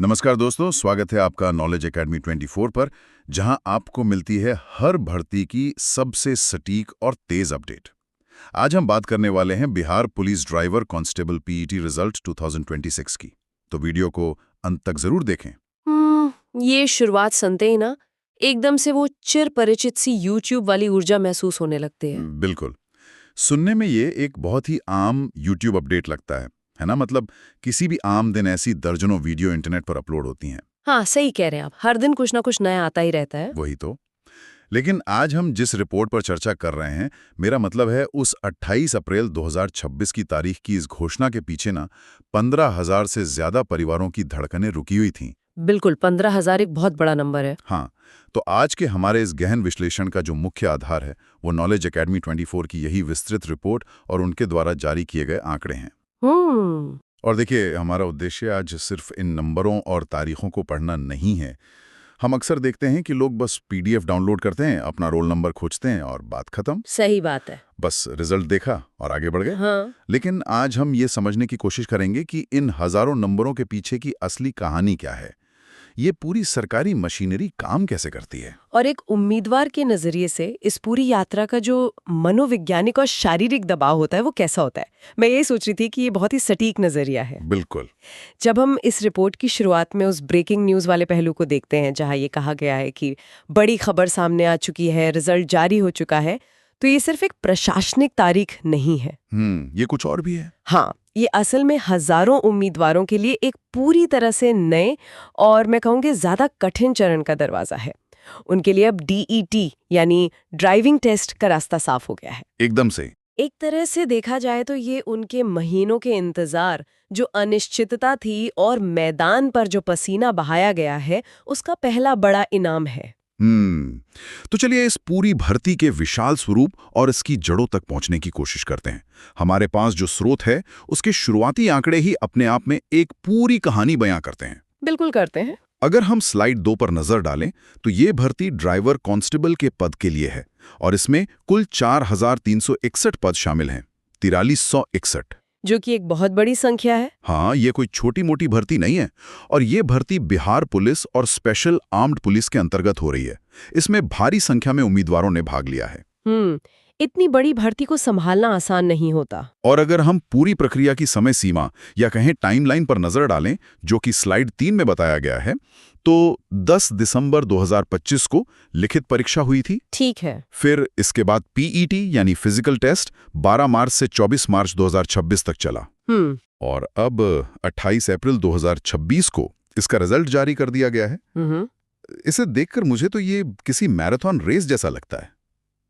नमस्कार दोस्तों, स्वागत है आपका नॉलेज एकेडमी 24 पर, जहां आपको मिलती है हर भर्ती की सबसे सटीक और तेज अपडेट। आज हम बात करने वाले हैं Bihar police driver constable PET result 2026 की। तो वीडियो को अंत तक जरूर देखें। ये शुरुआत सुनते ही ना एकदम से वो चिर परिचित सी यूट्यूब वाली ऊर्जा महसूस होने लगती है। बिल्कुल। सुनने में ये एक बहुत ही आम यूट्यूब अपडेट लगता है ना? मतलब किसी भी आम दिन ऐसी दर्जनों वीडियो इंटरनेट पर अपलोड होती हैं। हाँ, सही कह रहे हैं आप। हर दिन कुछ ना कुछ नया आता ही रहता है। वही तो। लेकिन आज हम जिस रिपोर्ट पर चर्चा कर रहे हैं, मेरा मतलब है उस 28 अप्रैल 2026 की तारीख की इस घोषणा के पीछे ना 15,000 से ज्यादा परिवारों की धड़कनें रुकी हुई थीं। बिल्कुल, 15,000 एक बहुत बड़ा नंबर है। हाँ, तो आज के हमारे इस गहन विश्लेषण का जो मुख्य आधार है, वो नॉलेज एकेडमी 24 की यही विस्तृत रिपोर्ट और उनके द्वारा जारी किए गए आंकड़े हैं। और देखिए, हमारा उद्देश्य आज सिर्फ इन नंबरों और तारीखों को पढ़ना नहीं है। हम अक्सर देखते हैं कि लोग बस पीडीएफ डाउनलोड करते हैं, अपना रोल नंबर खोजते हैं और बात खत्म। सही बात है। बस रिजल्ट देखा और आगे बढ़ गए। हाँ। लेकिन आज हम ये समझने की कोशिश करेंगे कि इन हजारों नंबरों के पीछे की असली कहानी क्या है। ये पूरी सरकारी मशीनरी काम कैसे करती है। और एक उम्मीदवार के नजरिए से इस पूरी यात्रा का जो मनोवैज्ञानिक और शारीरिक दबाव होता है वो कैसा होता है। मैं ये सोच रही थी कि ये बहुत ही सटीक नजरिया है। बिल्कुल। जब हम इस रिपोर्ट की शुरुआत में उस ब्रेकिंग न्यूज़ वाले पहलू को देखते हैं, जहां ये कहा गया है कि बड़ी खबर सामने आ चुकी है, रिजल्ट जारी हो चुका है, तो ये सिर्फ एक प्रशासनिक तारीख नहीं है। ये कुछ और भी है। हाँ, ये असल में हजारों उम्मीदवारों के लिए एक पूरी तरह से नए और मैं कहूँगी ज्यादा कठिन चरण का दरवाजा है। उनके लिए अब डीईटी यानी ड्राइविंग टेस्ट का रास्ता साफ हो गया है। एकदम से। एक तरह से देखा जाए तो ये उनके महीनों के इंतजार, जो अनिश्चितता थी और मैदान पर जो पसीना बहाया गया है, उसका पहला बड़ा इनाम है। तो चलिए इस पूरी भर्ती के विशाल स्वरूप और इसकी जड़ों तक पहुंचने की कोशिश करते हैं। हमारे पास जो स्रोत है, उसके शुरुआती आंकड़े ही अपने आप में एक पूरी कहानी बयां करते हैं। बिल्कुल करते हैं। अगर हम स्लाइड 2 पर नजर डालें, तो ये भर्ती ड्राइवर कांस्टेबल के पद के लिए है और इसमें कुल 4,361 पद शामिल हैं। 4361, जो कि एक बहुत बड़ी संख्या है। हाँ, ये कोई छोटी मोटी भर्ती नहीं है। और ये भर्ती बिहार पुलिस और स्पेशल आर्म्ड पुलिस के अंतर्गत हो रही है। इसमें भारी संख्या में उम्मीदवारों ने भाग लिया है। इतनी बड़ी भर्ती को संभालना आसान नहीं होता। और अगर हम पूरी प्रक्रिया की समय सीमा या कहें टाइमलाइन पर नजर डालें, जो कि स्लाइड 3 में बताया गया है, तो 10 दिसंबर 2025 को लिखित परीक्षा हुई थी। ठीक है। फिर इसके बाद पीईटी यानी फिजिकल टेस्ट 12 मार्च से 24 मार्च 2026 तक चला। और अब 28 अप्रैल 2026 को इसका रिजल्ट जारी कर दिया गया है। इसे देखकर मुझे तो ये किसी मैराथन रेस जैसा लगता है।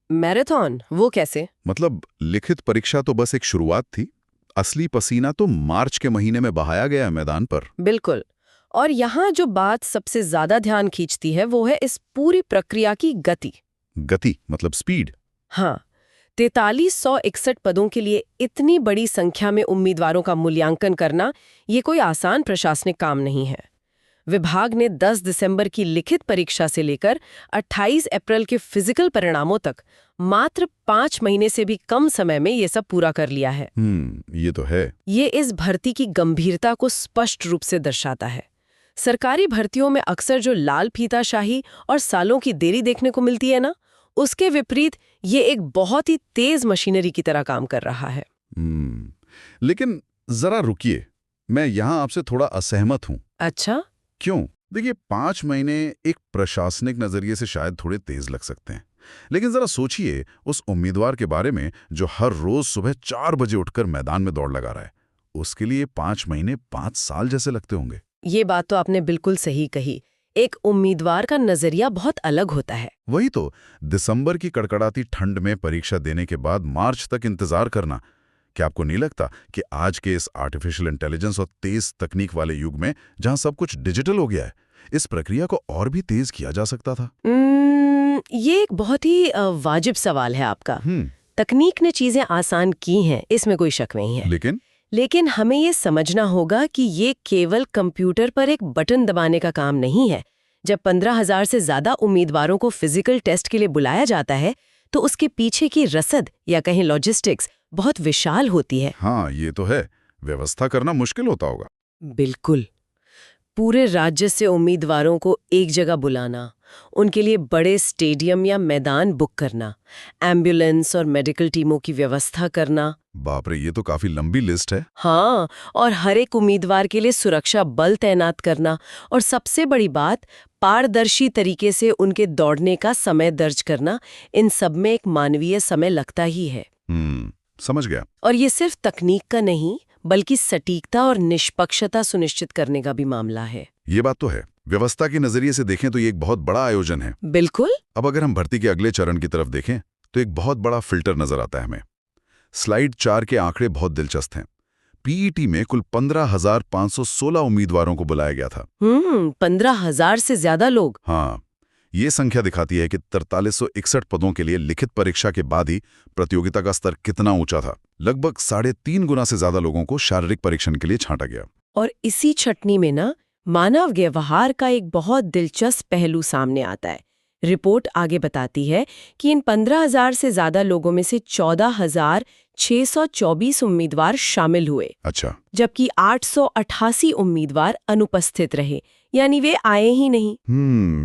मैराथन? वो कैसे? मतलब लिखित परीक्षा तो बस एक शुरुआत थी, असली पसीना तो मार्च के महीने में बहाया गया है मैदान पर। बिल्कुल। और यहाँ जो बात सबसे ज्यादा ध्यान खींचती है वो है इस पूरी प्रक्रिया की गति। गति मतलब स्पीड। हाँ, 4361 पदों के लिए इतनी बड़ी संख्या में उम्मीदवारों का मूल्यांकन करना ये कोई आसान प्रशासनिक काम नहीं है। विभाग ने 10 दिसंबर की लिखित परीक्षा से लेकर 28 अप्रैल के फिजिकल परिणामों तक मात्र 5 महीने से भी कम समय में ये सब पूरा कर लिया है। ये तो है। ये इस भर्ती की गंभीरता को स्पष्ट रूप से दर्शाता है। सरकारी भर्तियों में अक्सर जो लाल फीताशाही और सालों की देरी देखने को मिलती है ना, उसके विपरीत ये एक बहुत ही तेज मशीनरी की तरह काम कर रहा है। लेकिन जरा रुकिए, मैं यहाँ आपसे थोड़ा असहमत हूँ। अच्छा? क्यों? देखिए, 5 महीने एक प्रशासनिक नजरिए से शायद थोड़े तेज लग सकते हैं, लेकिन जरा सोचिए उस उम्मीदवार के बारे में जो हर रोज सुबह 4 बजे उठकर मैदान में दौड़ लगा रहा है। उसके लिए 5 महीने 5 साल जैसे लगते होंगे। ये बात तो आपने बिल्कुल सही कही। एक उम्मीदवार का नजरिया बहुत अलग होता है। वही तो, दिसंबर की कड़कड़ाती ठंड में परीक्षा देने के बाद मार्च तक इंतजार करना। क्या आपको नहीं लगता कि आज के इस आर्टिफिशियल इंटेलिजेंस और तेज तकनीक वाले युग में, जहां सब कुछ डिजिटल हो गया है, इस प्रक्रिया को और भी तेज किया जा सकता था? ये एक बहुत ही वाजिब सवाल है आपका। तकनीक ने चीजें आसान की हैं, इसमें कोई शक नहीं है। लेकिन हमें ये समझना होगा कि ये केवल कंप्यूटर पर एक बटन दबाने का काम नहीं है। जब 15,000 से ज्यादा उम्मीदवारों को फिजिकल टेस्ट के लिए बुलाया जाता है, तो उसके पीछे की रसद या कहें लॉजिस्टिक्स बहुत विशाल होती है। हाँ, ये तो है। व्यवस्था करना मुश्किल होता होगा। बिल्कुल। पूरे राज्य से उम्मीदवारों को एक जगह बुलाना, उनके लिए बड़े स्टेडियम या मैदान बुक करना, एम्बुलेंस और मेडिकल टीमों की व्यवस्था करना। बाप रे, ये तो काफी लंबी लिस्ट है। हाँ, और हर एक उम्मीदवार के लिए सुरक्षा बल तैनात करना, और सबसे बड़ी बात, पारदर्शी तरीके से उनके दौड़ने का समय दर्ज करना। इन सब में एक मानवीय समय लगता ही है। समझ गया। और ये सिर्फ तकनीक का नहीं, बल्कि सटीकता और निष्पक्षता सुनिश्चित करने का भी मामला है। ये बात तो है। व्यवस्था के नजरिए से देखें तो ये एक बहुत बड़ा आयोजन है। बिल्कुल। अब अगर हम भर्ती के अगले चरण की तरफ देखें तो एक बहुत बड़ा फिल्टर नजर आता है हमें। स्लाइड 4 के आंकड़े बहुत दिलचस्प हैं। पीईटी में कुल 15,516 उम्मीदवारों को बुलाया गया था। 15,000 से ज्यादा लोग। हाँ, ये संख्या दिखाती है कि 4361 पदों के लिए लिखित परीक्षा के बाद ही प्रतियोगिता का स्तर कितना ऊंचा था। लगभग 3.5 गुना से ज्यादा लोगों को शारीरिक परीक्षण के लिए छांटा गया। और इसी छटनी में ना मानव व्यवहार का एक बहुत दिलचस्प पहलू सामने आता है। रिपोर्ट आगे बताती है कि इन 15,000 से ज्यादा लोगों में से 14,624 उम्मीदवार शामिल हुए। अच्छा। जबकि 888 उम्मीदवार अनुपस्थित रहे, यानी वे आए ही नहीं।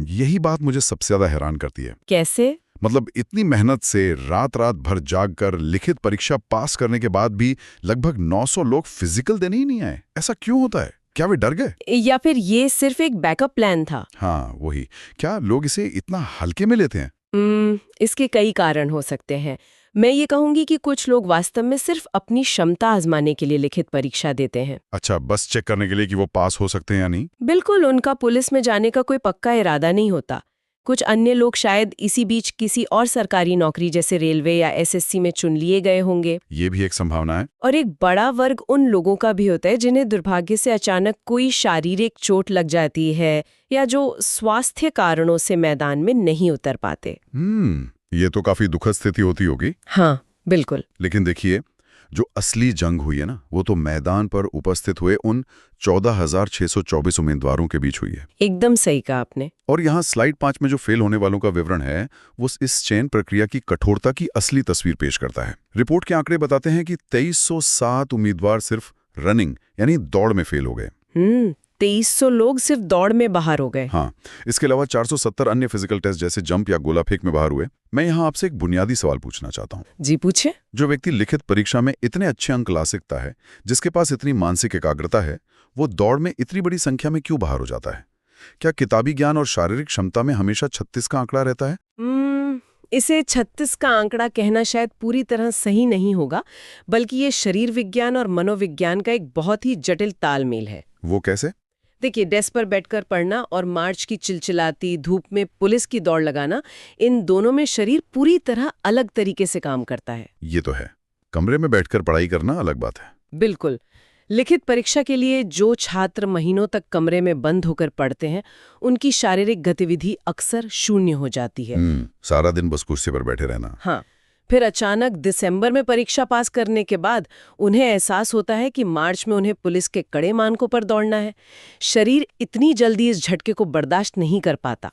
यही बात मुझे सबसे ज्यादा हैरान करती है। कैसे? मतलब इतनी मेहनत से रात रात भर जागकर लिखित परीक्षा पास करने के बाद भी लगभग 900 लोग फिजिकल देने ही नहीं आए। ऐसा क्यों होता है? क्या वे डर गए? या फिर ये सिर्फ एक बैकअप प्लान था? हाँ, वही। क्या लोग इसे इतना हल्के में लेते हैं? इसके कई कारण हो सकते हैं। मैं ये कहूंगी कि कुछ लोग वास्तव में सिर्फ अपनी क्षमता आजमाने के लिए लिखित परीक्षा देते हैं। अच्छा, बस चेक करने के लिए कि वो पास हो सकते हैं या नहीं? बिल्कुल, उनका पुलिस में जाने का कोई पक्का इरादा नहीं होता। कुछ अन्य लोग शायद इसी बीच किसी और सरकारी नौकरी जैसे रेलवे या एसएससी में चुन लिए गए होंगे। ये भी एक संभावना है। और एक बड़ा वर्ग उन लोगों का भी होता है जिन्हें दुर्भाग्य से अचानक कोई शारीरिक चोट लग जाती है या जो स्वास्थ्य कारणों से मैदान में नहीं उतर पाते। ये तो काफी दुखद स्थिति होती होगी। हाँ, बिल्कुल। लेकिन देखिए, जो असली जंग हुई है ना, वो तो मैदान पर उपस्थित हुए उन 14,624 उम्मीदवारों के बीच हुई है। एकदम सही कहा आपने। और यहाँ स्लाइड 5 में जो फेल होने वालों का विवरण है, वो इस चयन प्रक्रिया की कठोरता की असली तस्वीर पेश करता है। रिपोर्ट के आंकड़े बताते हैं कि 2307 उम्मीदवार सिर्फ रनिंग यानी दौड़ में फेल हो गए। 2300 लोग सिर्फ दौड़ में बाहर हो गए। हाँ, इसके अलावा 470 अन्य फिजिकल टेस्ट जैसे जंप या गोला फेंक में बाहर हुए। मैं यहाँ आपसे एक बुनियादी सवाल पूछना चाहता हूँ। जी, पूछे। जो व्यक्ति लिखित परीक्षा में इतने अच्छे अंक ला सकता है, जिसके पास इतनी मानसिक एकाग्रता है, वो दौड़ में इतनी बड़ी संख्या में क्यों बाहर हो जाता है? क्या किताबी ज्ञान और शारीरिक क्षमता में हमेशा 36 का आंकड़ा रहता है? इसे 36 का आंकड़ा कहना शायद पूरी तरह सही नहीं होगा, बल्कि ये शरीर विज्ञान और मनोविज्ञान का एक बहुत ही जटिल तालमेल है। वो कैसे? देखिए, डेस्क पर बैठकर पढ़ना और मार्च की चिलचिलाती धूप में पुलिस की दौड़ लगाना, इन दोनों में शरीर पूरी तरह अलग तरीके से काम करता है। ये तो है। कमरे में बैठकर पढ़ाई करना अलग बात है। बिल्कुल। लिखित परीक्षा के लिए जो छात्र महीनों तक कमरे में बंद होकर पढ़ते हैं, उनकी शारीरिक गतिविधि अक्सर शून्य हो जाती है। सारा दिन बस कुर्सी पर बैठे रहना। हाँ, फिर अचानक दिसंबर में परीक्षा पास करने के बाद उन्हें एहसास होता है कि मार्च में उन्हें पुलिस के कड़े मानकों पर दौड़ना है। शरीर इतनी जल्दी इस झटके को बर्दाश्त नहीं कर पाता।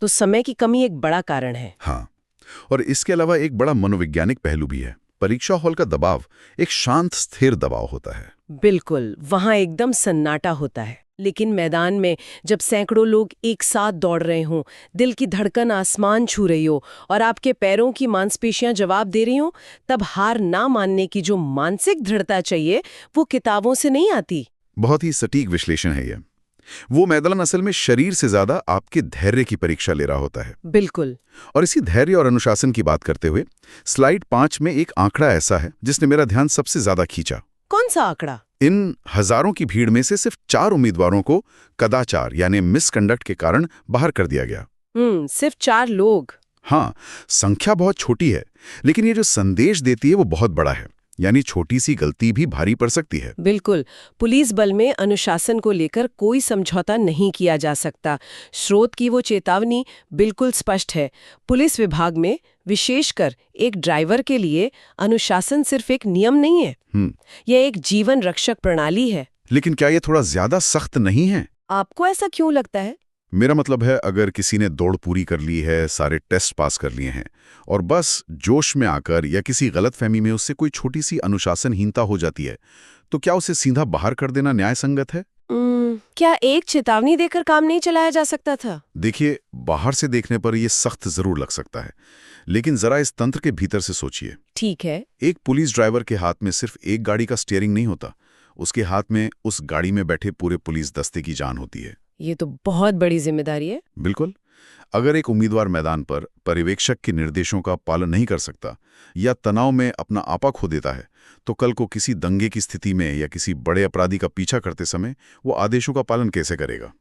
तो समय की कमी एक बड़ा कारण है। हाँ, और इसके अलावा एक बड़ा मनोवैज्ञानिक पहलू भी है। परीक्षा हॉल का दबाव एक शांत स्थिर दबाव होता है। बिल्कुल, वहां एकदम सन्नाटा होता है। लेकिन मैदान में जब सैकड़ों लोग एक साथ दौड़ रहे हों, दिल की धड़कन आसमान छू रही हो और आपके पैरों की मांसपेशियां जवाब दे रही हों, तब हार ना मानने की जो मानसिक दृढ़ता चाहिए, वो किताबों से नहीं आती। बहुत ही सटीक विश्लेषण है ये। वो मैदान असल में शरीर से ज्यादा आपके धैर्य की परीक्षा ले रहा होता है। बिल्कुल। और इसी धैर्य और अनुशासन की बात करते हुए स्लाइड 5 में एक आंकड़ा ऐसा है जिसने मेरा ध्यान सबसे ज्यादा खींचा। कौन सा आंकड़ा? इन हजारों की भीड़ में से सिर्फ 4 उम्मीदवारों को कदाचार यानी मिसकंडक्ट के कारण बाहर कर दिया गया। सिर्फ 4 लोग। हाँ, संख्या बहुत छोटी है, लेकिन ये जो संदेश देती है वो बहुत बड़ा है। यानी छोटी सी गलती भी भारी पड़ सकती है। बिल्कुल। पुलिस बल में अनुशासन को लेकर कोई समझौता नहीं किया जा सकता। स्रोत की वो चेतावनी बिल्कुल स्पष्ट है। पुलिस विभाग में विशेषकर एक ड्राइवर के लिए अनुशासन सिर्फ एक नियम नहीं है, यह एक जीवन रक्षक प्रणाली है। लेकिन क्या ये थोड़ा ज्यादा सख्त नहीं है? आपको ऐसा क्यों लगता है? मेरा मतलब है, अगर किसी ने दौड़ पूरी कर ली है, सारे टेस्ट पास कर लिए हैं और बस जोश में आकर या किसी गलतफहमी में उससे कोई छोटी सी अनुशासनहीनता हो जाती है, तो क्या उसे सीधा बाहर कर देना न्याय संगत है? क्या एक चेतावनी देकर काम नहीं चलाया जा सकता था? देखिए, बाहर से देखने पर यह सख्त जरूर लग सकता है, लेकिन जरा इस तंत्र के भीतर से सोचिए। ठीक है। एक पुलिस ड्राइवर के हाथ में सिर्फ एक गाड़ी का स्टीयरिंग नहीं होता, उसके हाथ में उस गाड़ी में बैठे पूरे पुलिस दस्ते की जान होती है। ये तो बहुत बड़ी जिम्मेदारी है। बिल्कुल। अगर एक उम्मीदवार मैदान पर पर्यवेक्षक के निर्देशों का पालन नहीं कर सकता या तनाव में अपना आपा खो देता है, तो कल को किसी दंगे की स्थिति में या किसी बड़े अपराधी का पीछा करते समय वो आदेशों का पालन कैसे करेगा?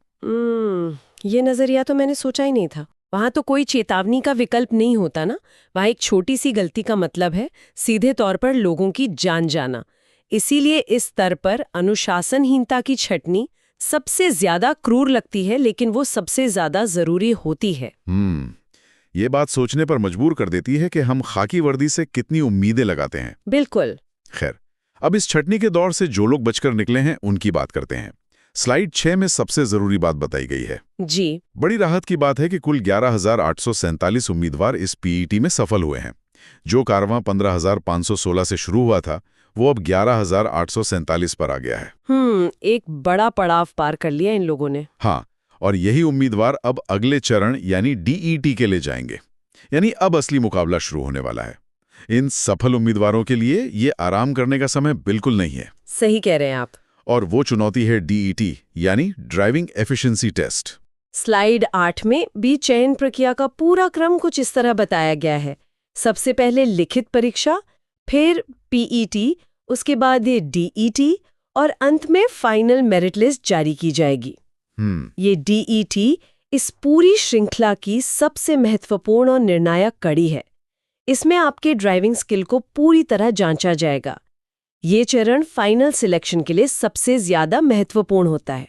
ये नजरिया तो मैंने सोचा ही नहीं था। वहां तो कोई चेतावनी का विकल्प नहीं होता ना। वहां एक छोटी सी गलती का मतलब है सीधे तौर पर लोगों की जान जाना। इसीलिए इस स्तर पर अनुशासनहीनता की छटनी सबसे ज्यादा क्रूर लगती है, लेकिन वो सबसे ज्यादा जरूरी होती है। ये बात सोचने पर मजबूर कर देती है कि हम खाकी वर्दी से कितनी उम्मीदें लगाते हैं। बिल्कुल। खैर, अब इस छटनी के दौर से जो लोग बचकर निकले हैं उनकी बात करते हैं। स्लाइड 6 में सबसे जरूरी बात बताई गई है। जी। बड़ी राहत की बात है कि कुल 11,847 उम्मीदवार इस पीईटी में सफल हुए हैं। जो कारवां 15,516 से शुरू हुआ था, वो अब 11,847 पर आ गया है। एक बड़ा पड़ाव पार कर लिया इन लोगों ने। हाँ, और यही उम्मीदवार अब अगले चरण यानी डीईटी के लिए जाएंगे। यानी अब असली मुकाबला शुरू होने वाला है। इन सफल उम्मीदवारों के लिए ये आराम करने का समय बिल्कुल नहीं है। सही कह रहे हैं आप। और वो चुनौती है डीईटी यानी ड्राइविंग एफिशिएंसी टेस्ट। स्लाइड 8 में भी चयन प्रक्रिया का पूरा क्रम कुछ इस तरह बताया गया है। सबसे पहले लिखित परीक्षा, फिर पीईटी, उसके बाद ये डीईटी और अंत में फाइनल मेरिट लिस्ट जारी की जाएगी। ये डीईटी इस पूरी श्रृंखला की सबसे महत्वपूर्ण और निर्णायक कड़ी है। इसमें आपके ड्राइविंग स्किल को पूरी तरह जांचा जाएगा। ये चरण फाइनल सिलेक्शन के लिए सबसे ज्यादा महत्वपूर्ण होता है।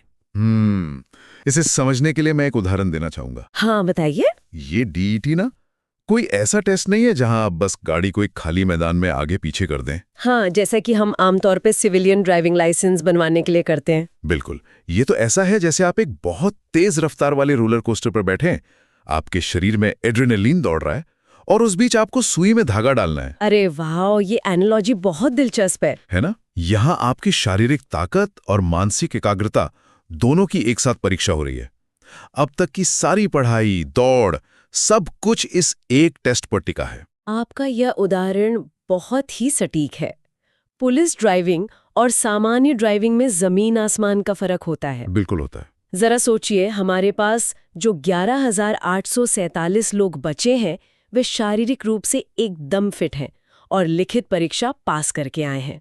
इसे समझने के लिए मैं एक उदाहरण देना चाहूंगा। हाँ, बताइए। ये डीईटी ना कोई ऐसा टेस्ट नहीं है जहां आप बस गाड़ी को एक खाली मैदान में आगे पीछे कर दें। हाँ, जैसा कि हम आमतौर पे सिविलियन ड्राइविंग लाइसेंस बनवाने के लिए करते हैं। बिल्कुल। ये तो ऐसा है जैसे आप एक बहुत तेज रफ्तार वाले रोलर कोस्टर पर बैठे हैं, आपके शरीर में एड्रेनलिन दौड़ रहा है और उस बीच आपको सुई में धागा डालना है। अरे वाह, ये एनालॉजी बहुत दिलचस्प है ना? यहाँ आपकी शारीरिक ताकत और मानसिक एकाग्रता दोनों की एक साथ परीक्षा हो रही है। अब तक की सारी पढ़ाई, दौड़, सब कुछ इस एक टेस्ट पर टिका है। आपका यह उदाहरण बहुत ही सटीक है। पुलिस ड्राइविंग और सामान्य ड्राइविंग में जमीन आसमान का फर्क होता है। बिल्कुल होता है। जरा सोचिए, हमारे पास जो 11,847 लोग बचे हैं, वे शारीरिक रूप से एकदम फिट हैं और लिखित परीक्षा पास करके आए हैं।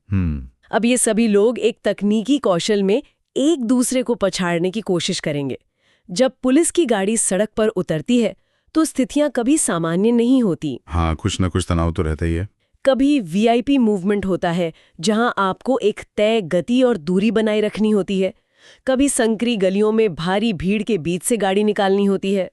अब ये सभी लोग एक तकनीकी कौशल में एक दूसरे को पछाड़ने की कोशिश करेंगे। जब पुलिस की गाड़ी सड़क पर उतरती है तो स्थितियां कभी सामान्य नहीं होती। हाँ, कुछ ना कुछ तनाव तो रहता ही है। कभी वीआईपी मूवमेंट होता है जहां आपको एक तय गति और दूरी बनाए रखनी होती है। कभी संकरी गलियों में भारी भीड़ के बीच से गाड़ी निकालनी होती है।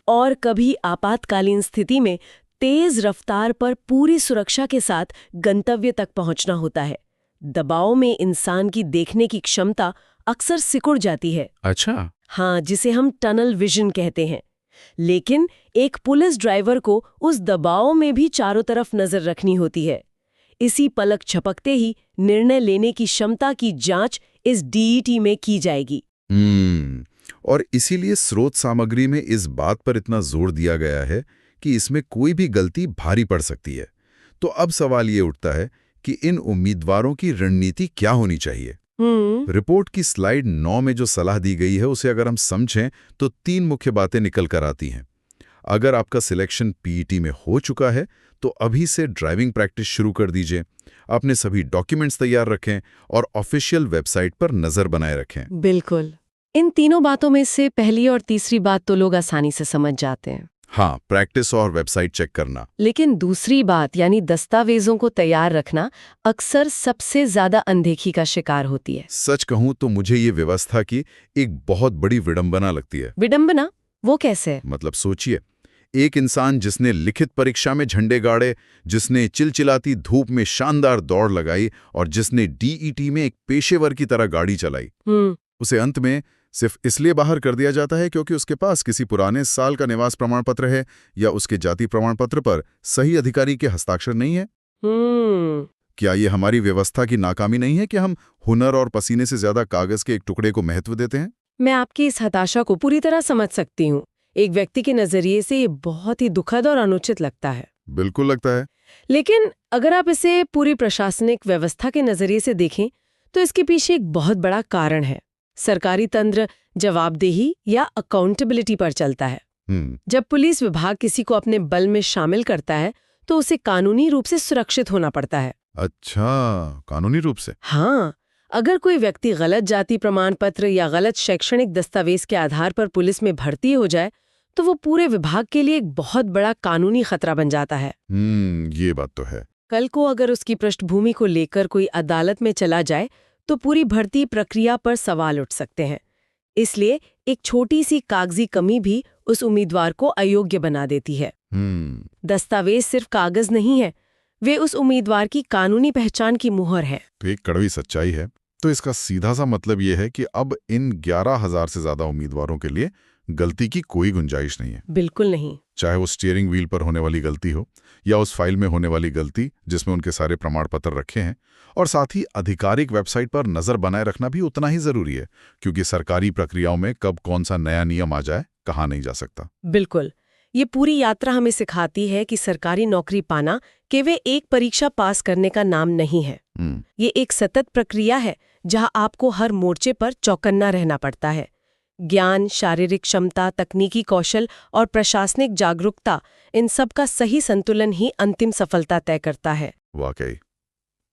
और कभी आपातकालीन स्थिति में तेज रफ्तार पर पूरी सुरक्षा के साथ गंतव्य तक पहुंचना होता है। दबाव में इंसान की देखने की क्षमता अक्सर सिकुड़ जाती है। अच्छा। हाँ, जिसे हम टनल विजन कहते हैं। लेकिन एक पुलिस ड्राइवर को उस दबाव में भी चारों तरफ नजर रखनी होती है। इसी पलक झपकते ही निर्णय लेने की क्षमता की जांच इस डीईटी में की जाएगी। और इसीलिए स्रोत सामग्री में इस बात पर इतना जोर दिया गया है कि इसमें कोई भी गलती भारी पड़ सकती है। तो अब सवाल ये उठता है कि इन उम्मीदवारों की रणनीति क्या होनी चाहिए। रिपोर्ट की स्लाइड 9 में जो सलाह दी गई है उसे अगर हम समझें तो 3 मुख्य बातें निकल कर आती हैं। अगर आपका सिलेक्शन पीईटी में हो चुका है तो अभी से ड्राइविंग प्रैक्टिस शुरू कर दीजिए। अपने सभी डॉक्यूमेंट्स तैयार रखें और ऑफिशियल वेबसाइट पर नजर बनाए रखें। बिल्कुल। इन तीनों बातों में से पहली और तीसरी बात तो लोग आसानी से समझ जाते हैं। हाँ, प्रैक्टिस और वेबसाइट चेक करना। लेकिन दूसरी बात यानी दस्तावेजों को तैयार रखना अक्सर सबसे ज्यादा अनदेखी का शिकार होती है। सच कहूं तो मुझे ये व्यवस्था की एक बहुत बड़ी विडंबना लगती है। विडंबना? वो कैसे? मतलब सोचिए, एक इंसान जिसने लिखित परीक्षा में झंडे गाड़े, जिसने चिलचिलाती धूप में शानदार दौड़ लगाई और जिसने डीईटी में एक पेशेवर की तरह गाड़ी चलाई, उसे अंत में सिर्फ इसलिए बाहर कर दिया जाता है क्योंकि उसके पास किसी पुराने साल का निवास प्रमाण पत्र है या उसके जाति प्रमाण पत्र पर सही अधिकारी के हस्ताक्षर नहीं है। क्या ये हमारी व्यवस्था की नाकामी नहीं है कि हम हुनर और पसीने से ज्यादा कागज के एक टुकड़े को महत्व देते हैं? मैं आपकी इस हताशा को पूरी तरह समझ सकती हूँ। एक व्यक्ति के नजरिए से ये बहुत ही दुखद और अनुचित लगता है। बिल्कुल लगता है। लेकिन अगर आप इसे पूरी प्रशासनिक व्यवस्था के नजरिए से देखें तो इसके पीछे एक बहुत बड़ा कारण है। सरकारी तंत्र जवाबदेही या अकाउंटेबिलिटी पर चलता है। जब पुलिस विभाग किसी को अपने बल में शामिल करता है तो उसे कानूनी रूप से सुरक्षित होना पड़ता है। अच्छा, कानूनी रूप से? हाँ, अगर कोई व्यक्ति गलत जाति प्रमाण पत्र या गलत शैक्षणिक दस्तावेज के आधार पर पुलिस में भर्ती हो जाए तो वो पूरे विभाग के लिए एक बहुत बड़ा कानूनी खतरा बन जाता है। ये बात तो है। कल को अगर उसकी पृष्ठभूमि को लेकर कोई अदालत में चला जाए तो पूरी भर्ती प्रक्रिया पर सवाल उठ सकते हैं। इसलिए एक छोटी सी कागजी कमी भी उस उम्मीदवार को अयोग्य बना देती है। दस्तावेज सिर्फ कागज नहीं है, वे उस उम्मीदवार की कानूनी पहचान की मुहर है। तो एक कड़वी सच्चाई है। तो इसका सीधा सा मतलब ये है कि अब इन 11,000 से ज्यादा उम्मीदवारों के लिए गलती की कोई गुंजाइश नहीं है। बिल्कुल नहीं। चाहे वो स्टीयरिंग व्हील पर होने वाली गलती हो या उस फाइल में होने वाली गलती जिसमें उनके सारे प्रमाण पत्र रखे हैं। और साथ ही आधिकारिक वेबसाइट पर नजर बनाए रखना भी उतना ही जरूरी है, क्योंकि सरकारी प्रक्रियाओं में कब कौन सा नया नियम आ जाए कहा नहीं जा सकता। बिल्कुल। ये पूरी यात्रा हमें सिखाती है कि सरकारी नौकरी पाना केवल एक परीक्षा पास करने का नाम नहीं है। ये एक सतत प्रक्रिया है जहां आपको हर मोर्चे पर चौकन्ना रहना पड़ता है। ज्ञान, शारीरिक क्षमता, तकनीकी कौशल और प्रशासनिक जागरूकता, इन सब का सही संतुलन ही अंतिम सफलता तय करता है। वाकई।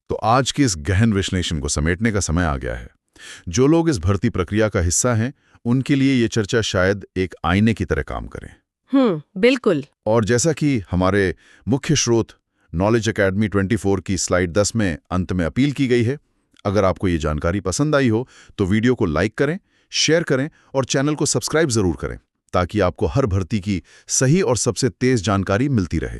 तो आज के इस गहन विश्लेषण को समेटने का समय आ गया है। जो लोग इस भर्ती प्रक्रिया का हिस्सा हैं, उनके लिए ये चर्चा शायद एक आईने की तरह काम करे। बिल्कुल। और जैसा कि हमारे मुख्य स्रोत नॉलेज एकेडमी 24 की स्लाइड 10 में अंत में अपील की गई है, अगर आपको ये जानकारी पसंद आई हो तो वीडियो को लाइक करें, शेयर करें और चैनल को सब्सक्राइब जरूर करें, ताकि आपको हर भर्ती की सही और सबसे तेज जानकारी मिलती रहे।